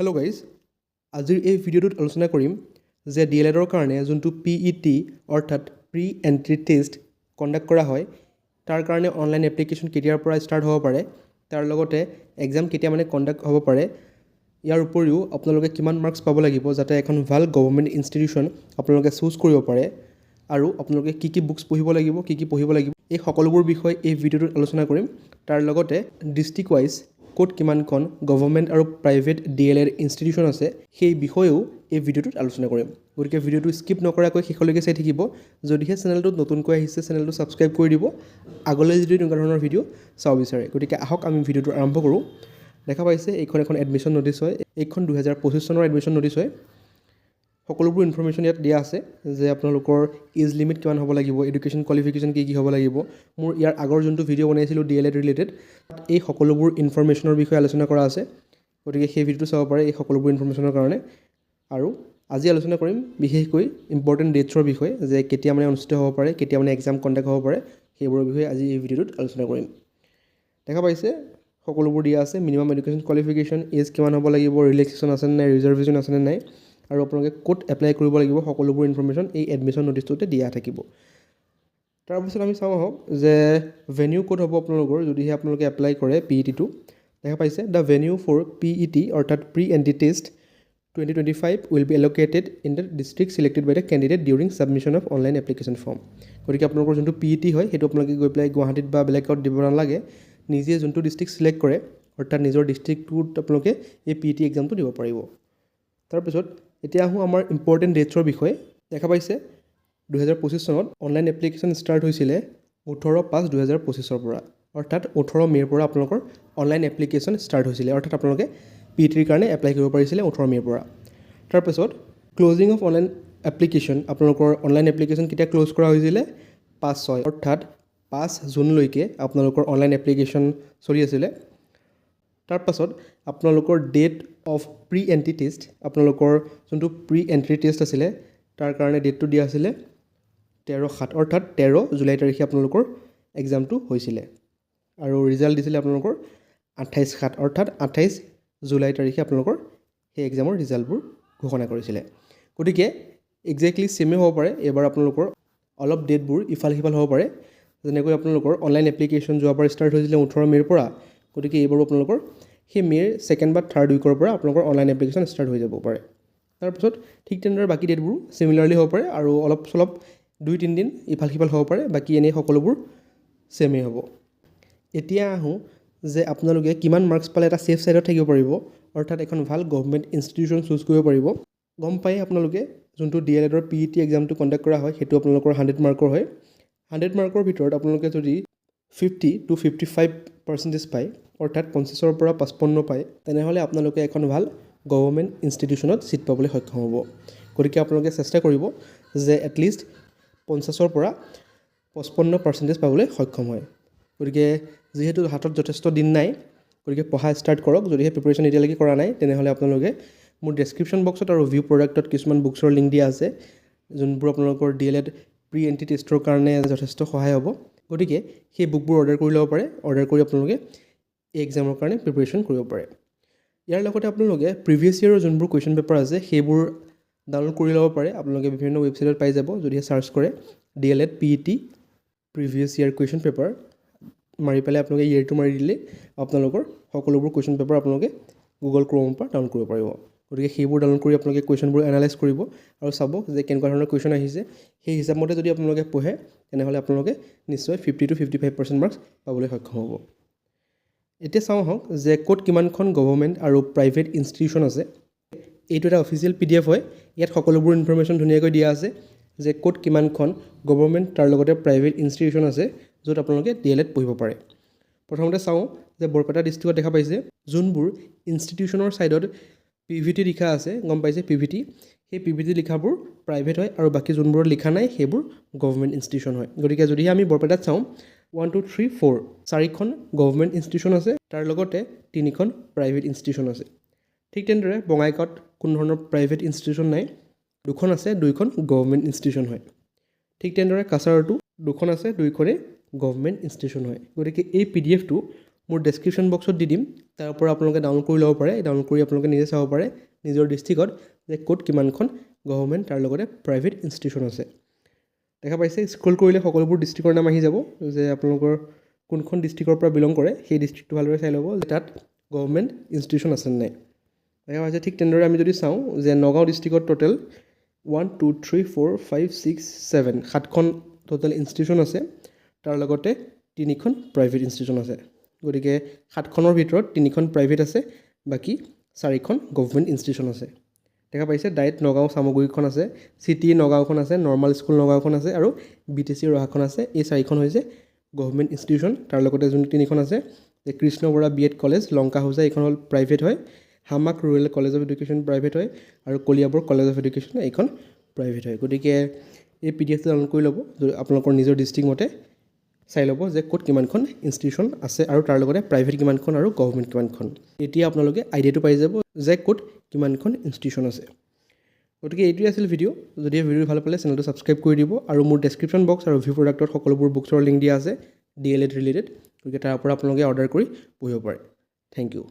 Hello' guys, আজিৰ এই ভিডিঅ'টোত আলোচনা কৰিম যে DLEDৰ কাৰণে যোনটো PET অৰ্থাৎ প্ৰি এণ্ট্ৰি টেষ্ট কণ্ডাক্ট কৰা হয় তাৰ কাৰণে অনলাইন এপ্লিকেশ্যন কেতিয়াৰ পৰা ষ্টাৰ্ট হ'ব পাৰে, তাৰ লগতে এক্সাম কেতিয়া কণ্ডাক্ট হ'ব পাৰে, ইয়াৰ উপৰিও আপোনালোকে কিমান মাৰ্কছ পাব লাগিব যাতে এখন ভাল গভৰ্ণমেণ্ট ইনষ্টিটিউশ্যন আপোনালোকে চুজ কৰিব পাৰে আৰু আপোনালোকে কি কি বুকছ পঢ়িব লাগিব, কি কি পঢ়িব লাগিব, এই সকলোবোৰ বিষয় এই ভিডিঅ'টোত আলোচনা কৰিম। তাৰ লগতে ডিষ্ট্ৰিক্ট ৱাইজ ক'ত কিমানখন গভৰ্ণমেণ্ট আৰু প্ৰাইভেট DLED ইনষ্টিটিউশ্যন আছে সেই বিষয়েও এই ভিডিঅ'টোত আলোচনা কৰিম। গতিকে ভিডিঅ'টো স্কিপ নকৰাকৈ শেষলৈকে চাই থাকিব। যদিহে চেনেলটোত নতুনকৈ আহিছে চেনেলটো ছাবস্ক্ৰাইব কৰি দিব আগলৈ যদি তেনেকুৱা ধৰণৰ ভিডিঅ' চাব বিচাৰে। গতিকে আহক আমি ভিডিঅ'টো আৰম্ভ কৰোঁ। দেখা পাইছে এইখন এখন এডমিশ্যন ন'টিছ হয়। এইখন 2025 চনৰ এডমিশ্যন ন'টিছ হয়। সকলোবোৰ ইনফৰ্মেশ্যন ইয়াত দিয়া আছে যে আপোনালোকৰ এজ লিমিট কিমান হ'ব লাগিব, এডুকেশ্যন কোৱালিফিকেশ্যন কি কি হ'ব লাগিব। মোৰ ইয়াৰ আগৰ যোনটো ভিডিঅ' বনাইছিলোঁ DLED ৰিলেটেড, এই সকলোবোৰ ইনফৰ্মেশ্যনৰ বিষয়ে আলোচনা কৰা আছে। গতিকে সেই ভিডিঅ'টো চাব পাৰে এই সকলোবোৰ ইনফৰ্মেশ্যনৰ কাৰণে। আৰু আজি আলোচনা কৰিম বিশেষকৈ ইম্পৰ্টেণ্ট ডেটছৰ বিষয়ে, যে কেতিয়া অনুষ্ঠিত হ'ব পাৰে, কেতিয়া এক্সাম কণ্ডাক্ট হ'ব পাৰে, সেইবোৰৰ বিষয়ে আজি এই ভিডিঅ'টোত আলোচনা কৰিম। দেখা পাইছে সকলোবোৰ দিয়া আছে। মিনিমাম এডুকেশ্যন কোৱালিফিকেশ্যন, এজ কিমান হ'ব লাগিব, ৰিলেক্সেশ্যন আছে নে নাই, ৰিজাৰ্ভেশ্যন আছে নে নাই, আৰু আপোনালোকে ক'ত এপ্লাই কৰিব লাগিব, সকলোবোৰ ইনফৰ্মেশ্যন এই এডমিশ্যন ন'টিছটোতে দিয়া থাকিব। তাৰপিছত আমি চাওঁ আহক যে ভেনিউ ক'ত হ'ব আপোনালোকৰ যদিহে আপোনালোকে এপ্লাই কৰে PET-টো। দেখা পাইছে দ্য ভেনিউ ফৰ PET অৰ্থাৎ pre entry test 2025 will be allocated in the district selected by the candidate during submission of online application form. গতিকে আপোনালোকৰ যোনটো PET হয় সেইটো আপোনালোকে গৈ পেলাই গুৱাহাটীত বা বেলেগত দিব নালাগে। নিজে যোনটো ডিষ্ট্ৰিক্ট ছিলেক্ট কৰে অৰ্থাৎ নিজৰ ডিষ্ট্ৰিক্টটোত আপোনালোকে এই PET এক্সামটো দিব পাৰিব। তাৰপিছত এতিয়া আহোঁ আমাৰ ইম্পৰ্টেণ্ট ডেটছৰ বিষয়ে। দেখা পাইছে 2025 চনত অনলাইন এপ্লিকেশ্যন ষ্টাৰ্ট হৈছিলে 18/5/2025 পৰা, অৰ্থাৎ 18 মে'ৰ পৰা আপোনালোকৰ অনলাইন এপ্লিকেশ্যন ষ্টাৰ্ট হৈছিলে, অৰ্থাৎ আপোনালোকে PETৰ কাৰণে এপ্লাই কৰিব পাৰিছিলে 18 মে'ৰ পৰা। তাৰপিছত ক্ল'জিং অফ অনলাইন এপ্লিকেশ্যন, আপোনালোকৰ অনলাইন এপ্লিকেশ্যন কেতিয়া ক্ল'জ কৰা হৈছিলে 5/6, অৰ্থাৎ 5 জুনলৈকে আপোনালোকৰ অনলাইন এপ্লিকেশ্যন চলি আছিলে। তাৰপাছত আপোনালোকৰ date of pre entry test, আপোনালোকৰ যোনটো প্ৰি এণ্ট্ৰি টেষ্ট আছিলে তাৰ কাৰণে ডেটটো দিয়া আছিলে 13/7, অৰ্থাৎ 13 জুলাই তাৰিখে আপোনালোকৰ এক্সামটো হৈছিলে। আৰু ৰিজাল্ট দিছিলে আপোনালোকৰ 28/7, অৰ্থাৎ 28 জুলাই তাৰিখে আপোনালোকৰ সেই এক্সামৰ ৰিজাল্টবোৰ ঘোষণা কৰিছিলে। গতিকে একজেক্টলি ছেমেই হ'ব পাৰে, এইবাৰ আপোনালোকৰ অলপ ডেটবোৰ ইফাল সিফাল হ'ব পাৰে। যেনেকৈ আপোনালোকৰ অনলাইন এপ্লিকেশ্যন যোৱাবাৰ ষ্টাৰ্ট হৈছিলে 18 মে'ৰ পৰা, গতিকে এইবাৰো আপোনালোকৰ সেই মে'ৰ 2nd বা 3rd উইকৰ পৰা আপোনালোকৰ অনলাইন এপ্লিকেশ্যন ষ্টাৰ্ট হৈ যাব পাৰে। তাৰপিছত ঠিক তেনেদৰে বাকী ডেটবোৰো চিমিলাৰলি হ'ব পাৰে আৰু অলপ চলপ 2-3 দিন ইফাল সিফাল হ'ব পাৰে, বাকী এনেই সকলোবোৰ ছেমেই হ'ব। এতিয়া আহোঁ যে আপোনালোকে কিমান মাৰ্কছ পালে এটা ছেফ ছাইডত থাকিব পাৰিব, অৰ্থাৎ এখন ভাল গভৰ্ণমেণ্ট ইনষ্টিটিউশ্যন চুজ কৰিব পাৰিব। গম পাই আপোনালোকে যোনটো DLEDৰ PET এক্সামটো কণ্ডাক্ট কৰা হয় সেইটো আপোনালোকৰ 100 মাৰ্কৰ হয়। 100 মাৰ্কৰ ভিতৰত আপোনালোকে যদি 50 to 55% পায়, অৰ্থাৎ 50ৰ পৰা 55 পায়, তেনেহ'লে আপোনালোকে এখন ভাল গভৰ্ণমেণ্ট ইনষ্টিটিউশ্যনত ছিট পাবলৈ সক্ষম হ'ব। গতিকে আপোনালোকে চেষ্টা কৰিব যে এটলিষ্ট 50ৰ পৰা 55% পাবলৈ সক্ষম হয়। গতিকে যিহেতু হাতত যথেষ্ট দিন নাই, গতিকে পঢ়া ষ্টাৰ্ট কৰক। যদিহে প্ৰিপেৰেশ্যন এতিয়ালৈকে কৰা নাই তেনেহ'লে আপোনালোকে মোৰ ডেছক্ৰিপশ্যন বক্সত আৰু ভিউ প্ৰডাক্টত কিছুমান বুকছৰ লিংক দিয়া আছে, যোনবোৰ আপোনালোকৰ DLED প্ৰি এণ্ট্ৰি টেষ্টৰ কাৰণে যথেষ্ট সহায় হ'ব। গতিকে সেই বুকবোৰ অৰ্ডাৰ কৰি ল'ব পাৰে। অৰ্ডাৰ কৰি আপোনালোকে এই এক্সামৰ কাৰণে প্ৰিপেৰেশ্যন কৰিব পাৰে। ইয়াৰ লগতে আপোনালোকে প্ৰিভিয়াছ ইয়েৰৰ যোনবোৰ কুৱেশ্যন পেপাৰ আছে সেইবোৰ ডাউনলোড কৰি ল'ব পাৰে। আপোনালোকে বিভিন্ন ৱেবছাইটত পাই যাব। যদিহে ছাৰ্চ কৰে DLED PET previous year question paper মাৰি পেলাই আপোনালোকে ইয়েৰটো মাৰি দিলে আপোনালোকৰ সকলোবোৰ কুৱেশ্যন পেপাৰ আপোনালোকে গুগল ক্ৰমৰ পৰা ডাউনলোড কৰিব পাৰিব। গতিকে সেইবোৰ ডাউনলোড কৰি আপোনালোকে কুৱেশ্যনবোৰ এনালাইজ কৰিব আৰু চাব যে কেনেকুৱা ধৰণৰ কুৱেশ্যন আহিছে। সেই হিচাপমতে যদি আপোনালোকে পঢ়ে তেনেহ'লে আপোনালোকে নিশ্চয় 50 to 55% মাৰ্কছ পাবলৈ সক্ষম হ'ব। এতিয়া চাওঁ আহক যে ক'ত কিমানখন গভৰ্ণমেণ্ট আৰু প্ৰাইভেট ইনষ্টিটিউশ্যন আছে। এইটো এটা অফিচিয়েল PDF হয়। ইয়াত সকলোবোৰ ইনফৰ্মেশ্যন ধুনীয়াকৈ দিয়া আছে যে ক'ত কিমানখন গভৰ্ণমেণ্ট তাৰ লগতে প্ৰাইভেট ইনষ্টিটিউশ্যন আছে য'ত আপোনালোকে DLED পঢ়িব পাৰে। প্ৰথমতে চাওঁ যে বৰপেটা ডিষ্ট্ৰিক্টত দেখা পাইছে যোনবোৰ ইনষ্টিটিউশ্যনৰ ছাইডত PVT লিখা আছে, গম পাইছে PVT, সেই PVT লিখাবোৰ প্ৰাইভেট হয় আৰু বাকী যোনবোৰত লিখা নাই সেইবোৰ গভৰ্ণমেণ্ট ইনষ্টিটিউশ্যন হয়। গতিকে যদিহে আমি বৰপেটাত চাওঁ 1 2 3 4 4খন গভৰ্ণমেণ্ট ইনষ্টিটিউশ্যন আছে, তাৰ লগতে 3খন প্ৰাইভেট ইনষ্টিটিউশ্যন আছে। ঠিক তেনেদৰে বঙাইগাঁৱত কোনো ধৰণৰ প্ৰাইভেট ইনষ্টিটিউশ্যন নাই, 2খন আছে, 2খন গভৰ্ণমেণ্ট ইনষ্টিটিউশ্যন হয়। ঠিক তেনেদৰে কাছাৰতো 2খন আছে, 2খনেই গভৰ্ণমেণ্ট ইনষ্টিটিউশ্যন হয়। গতিকে এই PDFটো মোৰ ডেছক্ৰিপশ্যন বক্সত দি দিম, তাৰ পৰা আপোনালোকে ডাউনলোড কৰি ল'ব পাৰে। ডাউনলোড কৰি আপোনালোকে নিজে চাব পাৰে নিজৰ ডিষ্ট্ৰিক্টত যে ক'ত কিমানখন গভৰ্ণমেণ্ট তাৰ লগতে প্ৰাইভেট ইনষ্টিটিউশ্যন আছে। দেখা পাইছে স্ক্ৰল কৰিলে সকলোবোৰ ডিষ্ট্ৰিক্টৰ নাম আহি যাব, যে আপোনালোকৰ কোনখন ডিষ্ট্ৰিক্টৰ পৰা বিলং কৰে সেই ডিষ্ট্ৰিক্টটো ভালদৰে চাই ল'ব যে তাত গভৰ্ণমেণ্ট ইনষ্টিটিউশ্যন আছে নাই। দেখা পাইছে ঠিক তেনেদৰে আমি যদি চাওঁ যে নগাঁও ডিষ্ট্ৰিক্টত টোটেল 1 2 3 4 5 6 7 7খন টোটেল ইনষ্টিটিউশ্যন আছে, তাৰ লগতে 3খন প্ৰাইভেট ইনষ্টিটিউশ্যন আছে। গতিকে 7খনৰ ভিতৰত 3খন প্ৰাইভেট আছে, বাকী 4খন গভৰ্ণমেণ্ট ইনষ্টিটিউশ্যন আছে। দেখা পাইছে ডাইৰেক্ট নগাঁও চামগুৰিখন আছে, চিটি নগাঁওখন আছে, নৰ্মাল স্কুল নগাঁওখন আছে আৰু BTC ৰহাখন আছে। এই 4খন হৈছে গভৰ্ণমেণ্ট ইনষ্টিটিউশ্যন। তাৰ লগতে যোন 3খন আছে যে কৃষ্ণ বৰা B.Ed কলেজ লংকা হোজা, এইখন হ'ল প্ৰাইভেট হয়। হামাক rural college of education private হয় আৰু কলিয়াবৰ কলেজ অফ এডুকেশ্যন এইখন প্ৰাইভেট হয়। গতিকে এই PDF ডাউনলোড কৰি ল'ব, আপোনালোকৰ নিজৰ ডিষ্ট্ৰিক্ট মতে চাই ল'ব যে ক'ত কিমানখন ইনষ্টিটিউশ্যন আছে আৰু তাৰ লগতে প্ৰাইভেট কিমানখন আৰু গভৰ্ণমেণ্ট কিমানখন। এতিয়া আপোনালোকে আইডিয়াটো পাই যাব যে ক'ত কিমানখন ইনষ্টিটিউশ্যন আছে। গতিকে এইটোৱে আছিল ভিডিঅ'। যদি ভিডিঅ' ভাল পালে চেনেলটো ছাবস্ক্ৰাইব কৰি দিব আৰু মোৰ ডেছক্ৰিপশ্যন বক্স আৰু ভিউ প্ৰডাক্টত সকলোবোৰ বুকছৰ লিংক দিয়া আছে DLED ৰিলেটেড। গতিকে তাৰ পৰা আপোনালোকে অৰ্ডাৰ কৰি পঢ়িব পাৰে। Thank U.